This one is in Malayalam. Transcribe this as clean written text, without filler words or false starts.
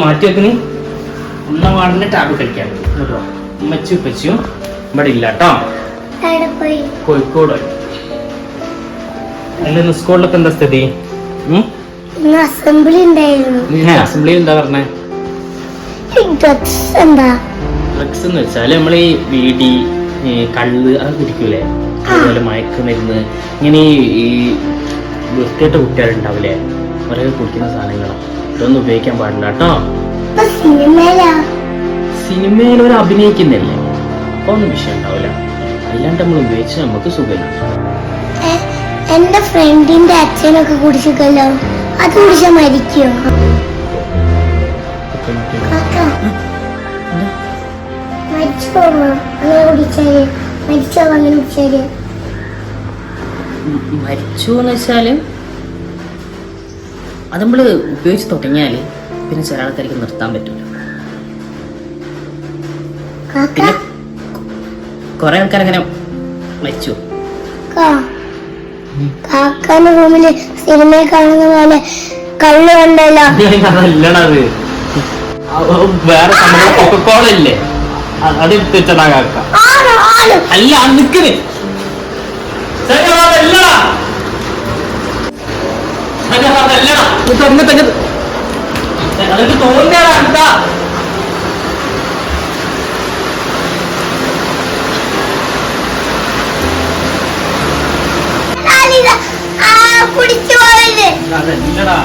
മാറ്റി വെക്കണി ഒന്നാം വാർഡിന്റെ ടാബ് കളിക്കാൻ ഉമ്മച്ചു ഉപ്പച്ചും ഇവിടെ ഇല്ല കേട്ടോ. കോഴിക്കോട് അല്ല സ്കൂളിലൊക്കെ എന്താ സ്ഥിതി? അസംബ്ലി അസംബ്ലി എന്താ പറഞ്ഞേ? ഡ്രഗ്സ് എന്ന് വെച്ചാല് നമ്മളീ വീടി കള്ള് അത് കുടിക്കൂലേ, അതുപോലെ മയക്കുമരുന്ന് ഇങ്ങനെ ഈ വൃത്തിയായിട്ട് കുട്ടികളുണ്ടാവില്ലേ അവരൊക്കെ കുടിക്കുന്ന സാധനങ്ങളാണ്. ഇതൊന്നും ഉപയോഗിക്കാൻ പാടില്ല കേട്ടോ. സിനിമയിൽ ഒരു അഭിനയിക്കുന്നില്ലേ അപ്പൊ ഒന്നും വിഷയം ഉണ്ടാവില്ല. അല്ലാണ്ട് നമ്മൾ ഉപയോഗിച്ച് നമുക്ക് സുഖമില്ല. എന്റെ ഫ്രണ്ടിന്റെ അച്ഛനൊക്കെ കുടിച്ചിട്ടല്ലോ, അത് കുടിച്ചാൽ മരിക്കോ? മരിച്ചോന്ന് വെച്ചാല് അത് നമ്മള് ഉപയോഗിച്ച് തുടങ്ങിയാല് പിന്നെ ചില ആൾക്കാർക്ക് നിർത്താൻ പറ്റൂല. പിന്നെ കൊറേ ആൾക്കാരങ്ങനെ മരിച്ചു. കാക്കാന്റെ റൂമില് സിനിമയിൽ കാണുന്ന പോലെ കള്ള് കണ്ടല്ലോ. അതല്ലണത്, വേറെ സംഭവം കൊക്കക്കോളല്ലേ അത് എടുത്തിട്ടാ കാക്ക. അല്ല നിക്കണ് അതൊക്കെ തോന്നിയാ കുടിച്ചു പോയല്ലേ അതല്ലടാ.